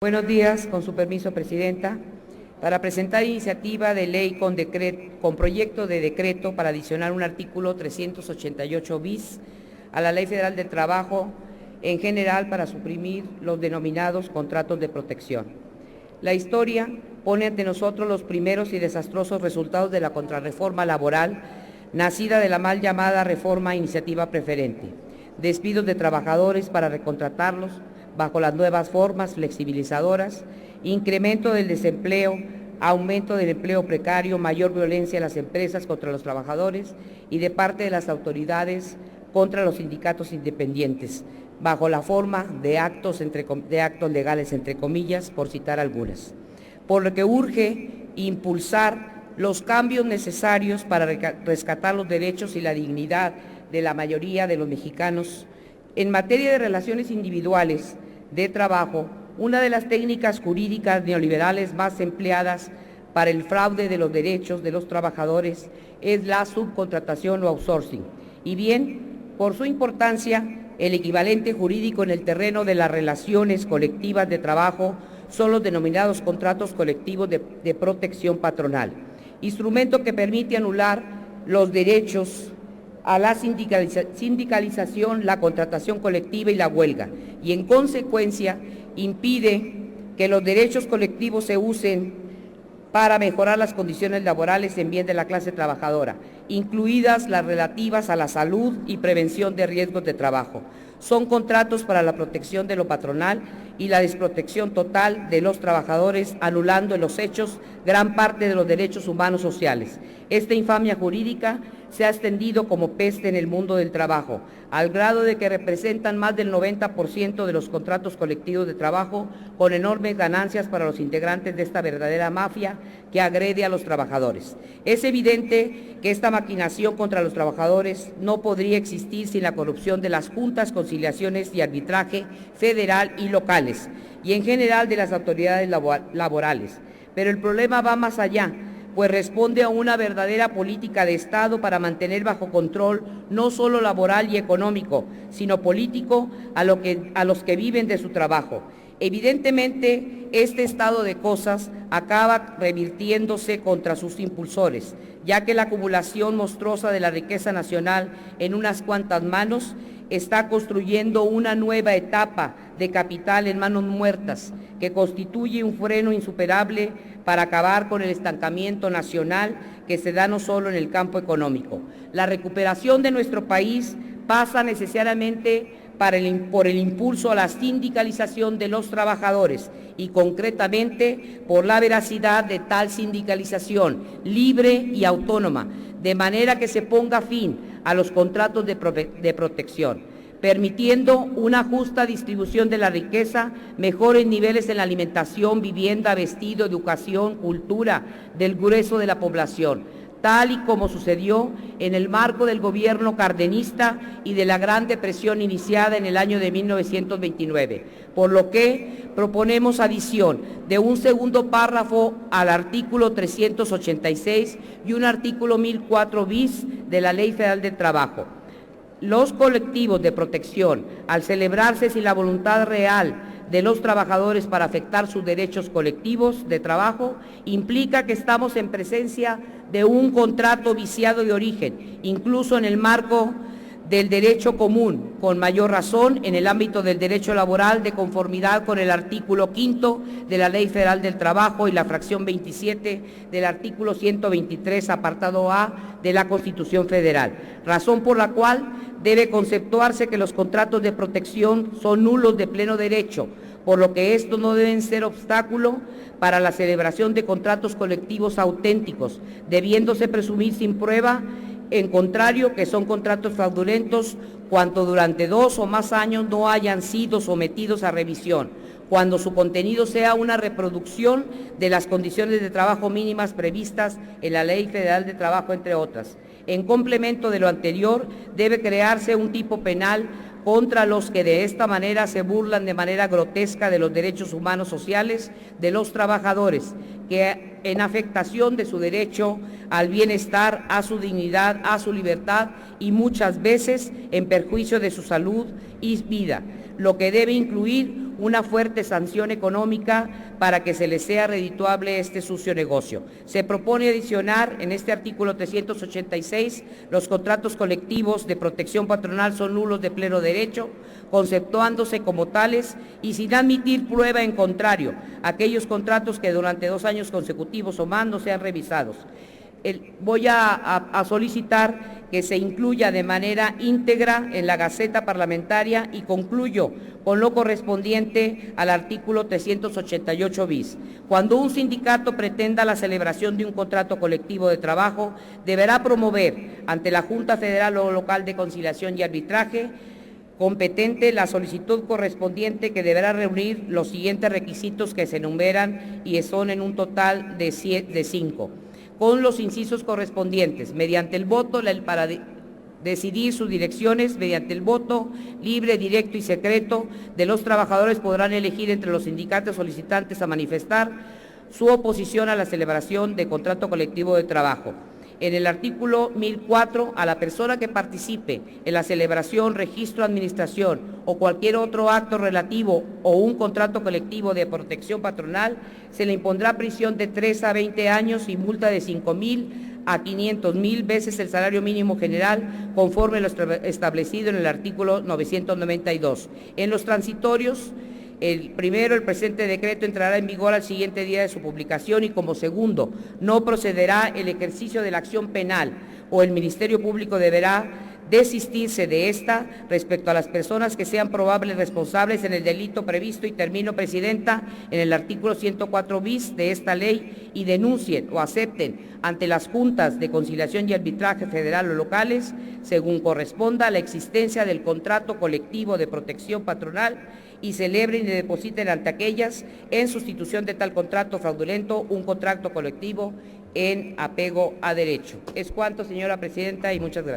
Buenos días, con su permiso, Presidenta. Para presentar iniciativa de ley con proyecto de decreto para adicionar un artículo 388 bis a la Ley Federal del Trabajo en general para suprimir los denominados contratos de protección. La historia pone ante nosotros los primeros y desastrosos resultados de la contrarreforma laboral nacida de la mal llamada reforma iniciativa preferente. Despidos de trabajadores para recontratarlos bajo las nuevas formas flexibilizadoras, incremento del desempleo, aumento del empleo precario, mayor violencia de las empresas contra los trabajadores y de parte de las autoridades contra los sindicatos independientes, bajo la forma de actos legales, entre comillas, por citar algunas. Por lo que urge impulsar los cambios necesarios para rescatar los derechos y la dignidad de la mayoría de los mexicanos. En materia de relaciones individuales de trabajo, una de las técnicas jurídicas neoliberales más empleadas para el fraude de los derechos de los trabajadores es la subcontratación o outsourcing. Y bien, por su importancia, el equivalente jurídico en el terreno de las relaciones colectivas de trabajo son los denominados contratos colectivos de protección patronal, instrumento que permite anular los derechos a la sindicalización, la contratación colectiva y la huelga, y en consecuencia impide que los derechos colectivos se usen para mejorar las condiciones laborales en bien de la clase trabajadora, incluidas las relativas a la salud y prevención de riesgos de trabajo. Son contratos para la protección de lo patronal y la desprotección total de los trabajadores, anulando en los hechos gran parte de los derechos humanos sociales. Esta infamia jurídica se ha extendido como peste en el mundo del trabajo, al grado de que representan más del 90% de los contratos colectivos de trabajo, con enormes ganancias para los integrantes de esta verdadera mafia que agrede a los trabajadores. Es evidente que esta maquinación contra los trabajadores no podría existir sin la corrupción de las juntas, conciliaciones y arbitraje federal y locales, y en general de las autoridades laborales. Pero el problema va más allá, pues responde a una verdadera política de Estado para mantener bajo control no solo laboral y económico, sino político a los que viven de su trabajo. Evidentemente, este estado de cosas acaba revirtiéndose contra sus impulsores, ya que la acumulación monstruosa de la riqueza nacional en unas cuantas manos está construyendo una nueva etapa de capital en manos muertas, que constituye un freno insuperable para acabar con el estancamiento nacional que se da no solo en el campo económico. La recuperación de nuestro país pasa necesariamente por el impulso a la sindicalización de los trabajadores y concretamente por la veracidad de tal sindicalización libre y autónoma, de manera que se ponga fin a los contratos de protección, permitiendo una justa distribución de la riqueza, mejores niveles en la alimentación, vivienda, vestido, educación, cultura del grueso de la población, tal y como sucedió en el marco del gobierno cardenista y de la Gran Depresión iniciada en el año de 1929, por lo que proponemos adición de un segundo párrafo al artículo 386 y un artículo 1004 bis de la Ley Federal del Trabajo. Los colectivos de protección, al celebrarse sin la voluntad real de los trabajadores para afectar sus derechos colectivos de trabajo, implica que estamos en presencia de un contrato viciado de origen, incluso en el marco del derecho común, con mayor razón en el ámbito del derecho laboral, de conformidad con el artículo 5 de la Ley Federal del Trabajo y la fracción 27 del artículo 123, apartado A de la Constitución Federal, razón por la cual debe conceptuarse que los contratos de protección son nulos de pleno derecho, por lo que estos no deben ser obstáculo para la celebración de contratos colectivos auténticos, debiéndose presumir sin prueba, en contrario, que son contratos fraudulentos cuando durante 2 o más años no hayan sido sometidos a revisión, cuando su contenido sea una reproducción de las condiciones de trabajo mínimas previstas en la Ley Federal de Trabajo, entre otras. En complemento de lo anterior, debe crearse un tipo penal contra los que de esta manera se burlan de manera grotesca de los derechos humanos sociales de los trabajadores, que en afectación de su derecho al bienestar, a su dignidad, a su libertad y muchas veces en perjuicio de su salud y vida, lo que debe incluir una fuerte sanción económica para que se les sea redituable este sucio negocio. Se propone adicionar en este artículo 386, los contratos colectivos de protección patronal son nulos de pleno derecho, conceptuándose como tales y sin admitir prueba en contrario, aquellos contratos que durante 2 años consecutivos o más no sean revisados. Voy a solicitar que se incluya de manera íntegra en la Gaceta Parlamentaria y concluyo con lo correspondiente al artículo 388 bis. Cuando un sindicato pretenda la celebración de un contrato colectivo de trabajo, deberá promover ante la Junta Federal o Local de Conciliación y Arbitraje competente la solicitud correspondiente, que deberá reunir los siguientes requisitos que se enumeran y son en un total de 5, con los incisos correspondientes, mediante el voto para decidir sus direcciones, mediante el voto libre, directo y secreto de los trabajadores podrán elegir entre los sindicatos solicitantes a manifestar su oposición a la celebración de contrato colectivo de trabajo. En el artículo 1004, a la persona que participe en la celebración, registro, administración o cualquier otro acto relativo o un contrato colectivo de protección patronal, se le impondrá prisión de 3 a 20 años y multa de 5,000 a 500,000 veces el salario mínimo general, conforme lo establecido en el artículo 992. En los transitorios, el presente decreto entrará en vigor al siguiente día de su publicación y como segundo, no procederá el ejercicio de la acción penal o el Ministerio Público deberá desistirse de esta respecto a las personas que sean probables responsables en el delito previsto, y termino, Presidenta, en el artículo 104 bis de esta ley y denuncien o acepten ante las juntas de conciliación y arbitraje federal o locales, según corresponda, la existencia del contrato colectivo de protección patronal y celebren y depositen ante aquellas, en sustitución de tal contrato fraudulento, un contrato colectivo en apego a derecho. Es cuanto, señora Presidenta, y muchas gracias.